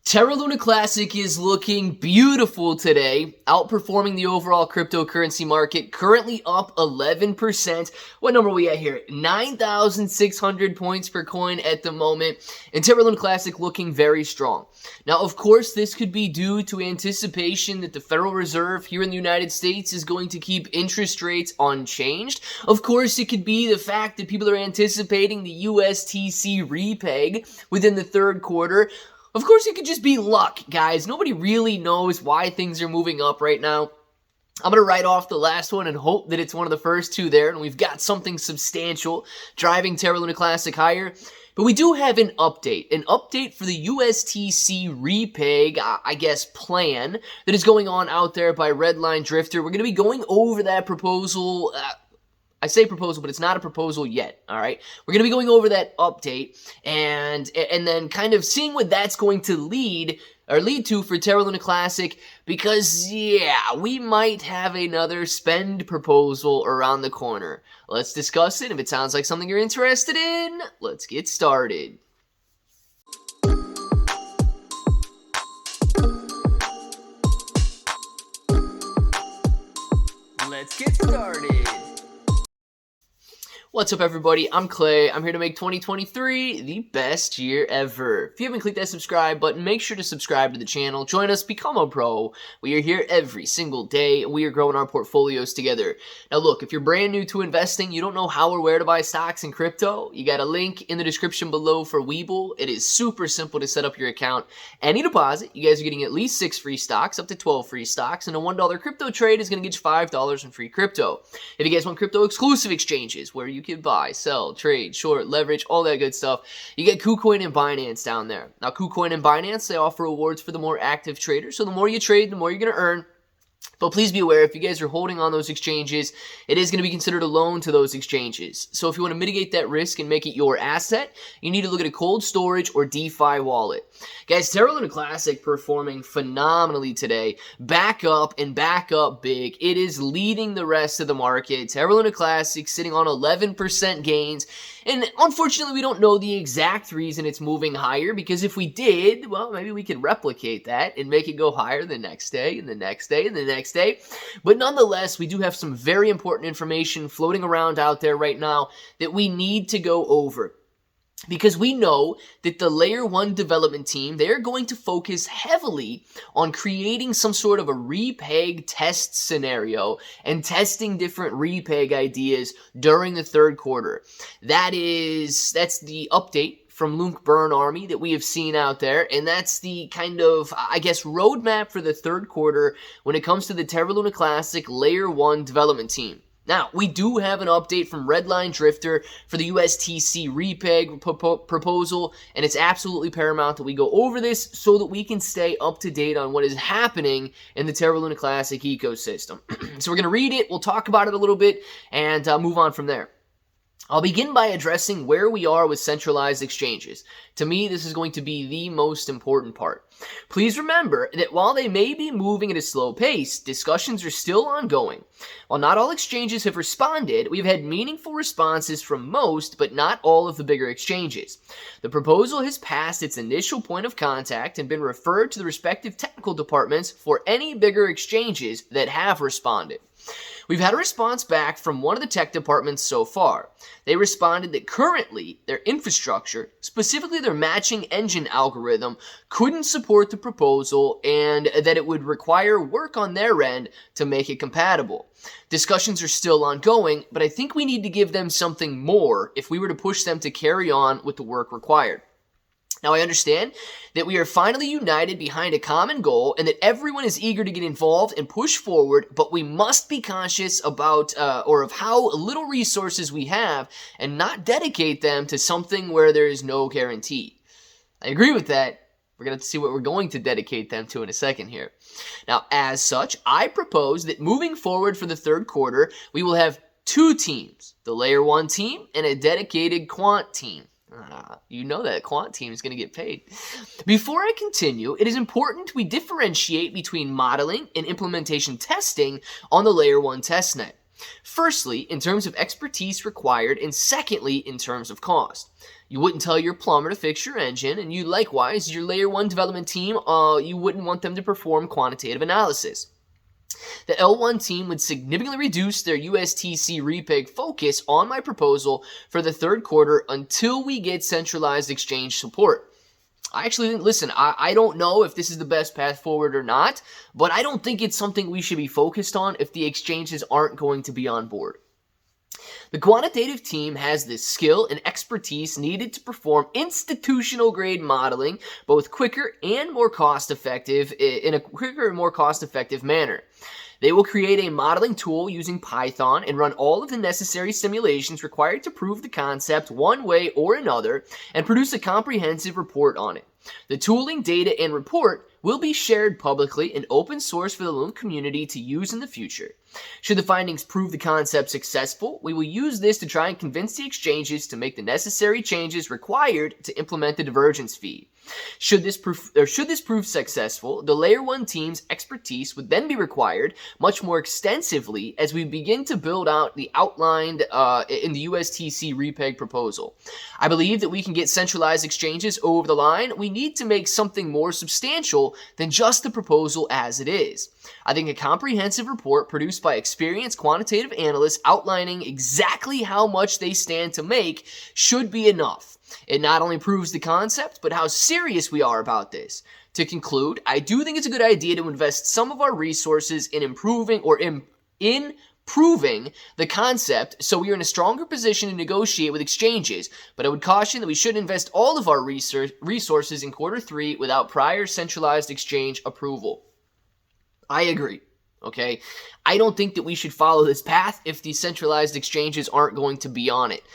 Terra Luna Classic is looking beautiful today, outperforming the overall cryptocurrency market, currently up 11%. What number are we at here? 9,600 points per coin at the moment, and Terra Luna Classic looking very strong. Now, of course, this could be due to anticipation that the Federal Reserve here in the United States is going to keep interest rates unchanged. Of course, it could be the fact that people are anticipating the USTC Repeg within the third quarter. Of course, it could just be luck, guys. Nobody really knows why things are moving up right now. I'm going to write off the last one and hope that it's one of the first two there, and we've got something substantial driving Terra Luna Classic higher. But we do have an update for the USTC Repeg, I guess, plan that is going on out there by Redline Drifter. We're going to be going over that proposal. I say proposal, but it's not a proposal yet, all right? We're going to be going over that update and then kind of seeing what that's going to lead to for Terra Luna Classic because, yeah, we might have another spend proposal around the corner. Let's discuss it. If it sounds like something you're interested in, let's get started. Let's get started. What's up, everybody? I'm Clay. I'm here to make 2023 the best year ever. If you haven't clicked that subscribe button, make sure to subscribe to the channel. Join us, become a pro. We are here every single day, and we are growing our portfolios together. Now, look, if you're brand new to investing, you don't know how or where to buy stocks in crypto, you got a link in the description below for Webull. It is super simple to set up your account. Any deposit, you guys are getting at least 6 free stocks, up to 12 free stocks, and a $1 crypto trade is going to get you $5 in free crypto. If you guys want crypto exclusive exchanges, where you can buy, sell, trade, short, leverage, all that good stuff, you get KuCoin and Binance down there. Now, KuCoin and Binance, they offer rewards for the more active traders, so the more you trade, the more you're going to earn. But please be aware, if you guys are holding on those exchanges, it is going to be considered a loan to those exchanges. So if you want to mitigate that risk and make it your asset, you need to look at a cold storage or DeFi wallet. Guys, Terra Luna Classic performing phenomenally today. Back up and back up big. It is leading the rest of the market. Terra Luna Classic sitting on 11% gains. And unfortunately, we don't know the exact reason it's moving higher, because if we did, well, maybe we could replicate that and make it go higher the next day and the next day and the next day. But nonetheless, we do have some very important information floating around out there right now that we need to go over. Because we know that the Layer 1 development team, they're going to focus heavily on creating some sort of a Repeg test scenario and testing different Repeg ideas during the third quarter. That's the update from LUNC Burn Army that we have seen out there, and that's the kind of, I guess, roadmap for the third quarter when it comes to the Terra Luna Classic Layer 1 development team. Now, we do have an update from Redline Drifter for the USTC Repeg proposal, and it's absolutely paramount that we go over this so that we can stay up to date on what is happening in the Terra Luna Classic ecosystem. So we're going to read it, we'll talk about it a little bit, and move on from there. I'll begin by addressing where we are with centralized exchanges. To me, this is going to be the most important part. Please remember that while they may be moving at a slow pace, discussions are still ongoing. While not all exchanges have responded, we've had meaningful responses from most, but not all of the bigger exchanges. The proposal has passed its initial point of contact and been referred to the respective technical departments for any bigger exchanges that have responded. We've had a response back from one of the tech departments so far. They responded that currently their infrastructure, specifically their matching engine algorithm, couldn't support the proposal and that it would require work on their end to make it compatible. Discussions are still ongoing, but I think we need to give them something more if we were to push them to carry on with the work required. Now, I understand that we are finally united behind a common goal and that everyone is eager to get involved and push forward, but we must be conscious about of how little resources we have and not dedicate them to something where there is no guarantee. I agree with that. We're going to see what we're going to dedicate them to in a second here. Now, as such, I propose that moving forward for the third quarter, we will have 2 teams, the Layer 1 team and a dedicated quant team. You know that quant team is going to get paid. Before I continue, it is important we differentiate between modeling and implementation testing on the Layer 1 testnet. Firstly, in terms of expertise required, and secondly, in terms of cost. You wouldn't tell your plumber to fix your engine, and you likewise, your layer 1 development team, you wouldn't want them to perform quantitative analysis. The L1 team would significantly reduce their USTC Repeg focus on my proposal for the third quarter until we get centralized exchange support. I actually think, listen, I don't know if this is the best path forward or not, but I don't think it's something we should be focused on if the exchanges aren't going to be on board. The quantitative team has the skill and expertise needed to perform institutional grade modeling, both quicker and more cost effective, in a quicker and more cost effective manner. They will create a modeling tool using Python and run all of the necessary simulations required to prove the concept one way or another and produce a comprehensive report on it. The tooling, data, and report will be shared publicly and open source for the LUNC community to use in the future. Should the findings prove the concept successful, we will use this to try and convince the exchanges to make the necessary changes required to implement the divergence fee. Should this prove successful, the Layer 1 team's expertise would then be required much more extensively as we begin to build out the outlined in the USTC Repeg proposal. I believe that we can get centralized exchanges over the line. We need to make something more substantial than just the proposal as it is. I think a comprehensive report produced by experienced quantitative analysts outlining exactly how much they stand to make should be enough. It not only proves the concept, but how serious we are about this. To conclude, I do think it's a good idea to invest some of our resources in improving the concept so we are in a stronger position to negotiate with exchanges, but I would caution that we shouldn't invest all of our resources in quarter 3 without prior centralized exchange approval. I agree. Okay, I don't think that we should follow this path if the centralized exchanges aren't going to be on it.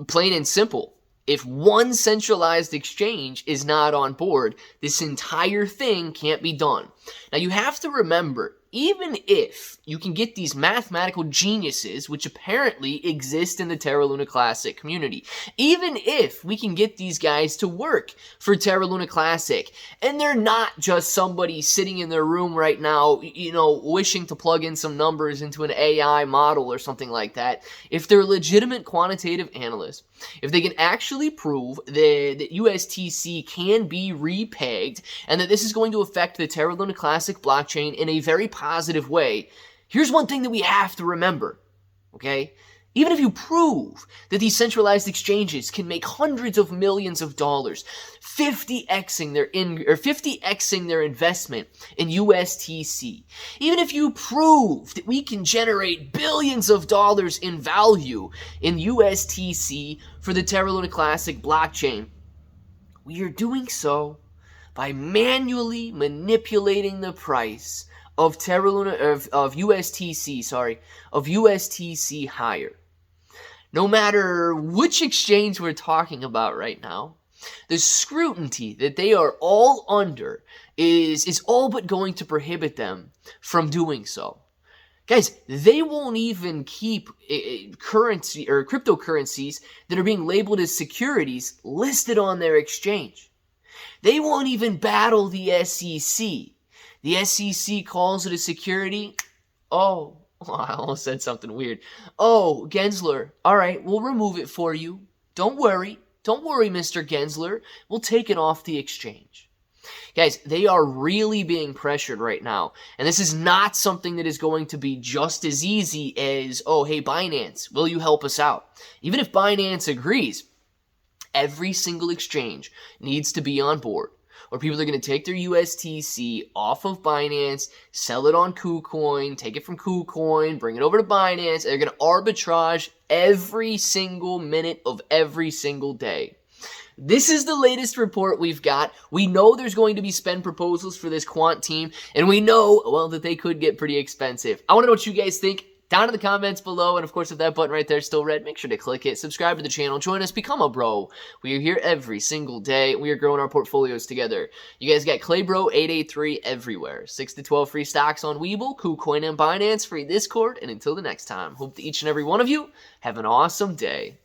Plain and simple. If one centralized exchange is not on board, this entire thing can't be done. Now you have to remember, even if you can get these mathematical geniuses, which apparently exist in the Terra Luna Classic community, even if we can get these guys to work for Terra Luna Classic, and they're not just somebody sitting in their room right now, wishing to plug in some numbers into an AI model or something like that, if they're legitimate quantitative analysts, if they can actually prove that USTC can be repegged and that this is going to affect the Terra Luna Classic blockchain in a very positive way, here's one thing that we have to remember, okay? Even if you prove that these centralized exchanges can make hundreds of millions of dollars, 50xing their investment in USTC, even if you prove that we can generate billions of dollars in value in USTC for the Terra Luna Classic blockchain, we are doing so by manually manipulating the price of USTC higher. No matter which exchange we're talking about right now, the scrutiny that they are all under is all but going to prohibit them from doing so. Guys, they won't even keep currency or cryptocurrencies that are being labeled as securities listed on their exchange. They won't even battle the SEC. The SEC calls it a security. Oh, I almost said something weird. Oh, Gensler, all right, we'll remove it for you. Don't worry, Mr. Gensler. We'll take it off the exchange. Guys, they are really being pressured right now, and this is not something that is going to be just as easy as, oh, hey, Binance, will you help us out? Even if Binance agrees, every single exchange needs to be on board, or people are going to take their USTC off of Binance, sell it on KuCoin, take it from KuCoin, bring it over to Binance. They're going to arbitrage every single minute of every single day. This is the latest report we've got. We know there's going to be spend proposals for this quant team, and we know, well, that they could get pretty expensive. I want to know what you guys think. Down in the comments below, and of course, if that button right there is still red, make sure to click it, subscribe to the channel, join us, become a bro. We are here every single day. We are growing our portfolios together. You guys got ClayBro 883 everywhere. 6 to 12 free stocks on Webull, KuCoin, and Binance, free Discord, and until the next time, hope that each and every one of you have an awesome day.